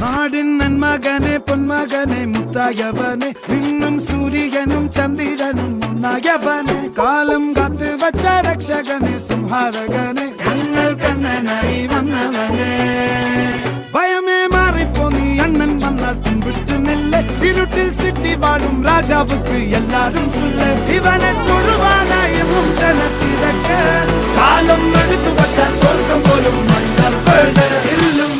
നാടിൻ നന്മകനെ പൊന്മകനെ മുത്തായവനെ നിന്നും സൂര്യനും ചന്ദ്രനും ഒന്നായവനെ കാലം കാത്ത് വച്ച രക്ഷകനെ സംഹാരകനെ ഞങ്ങൾ കണ്ണനായി വന്നവനെ ഭയമേ മാറിപ്പോ നീ അണ്ണൻ വന്നാൽ തുമ്പിട്ട് നെല്ല് ഇരുട്ടിൽ സിറ്റി വാഴും രാജാവുക്ക് എല്ലാരും സുല്ല് ഇവനെ തൊഴുവാനായും ജനത്തിരക്ക് കാലം എടുത്തു വച്ചാൽ സ്വർഗം പോലും മണ്ണർ വീട് ഇല്ലും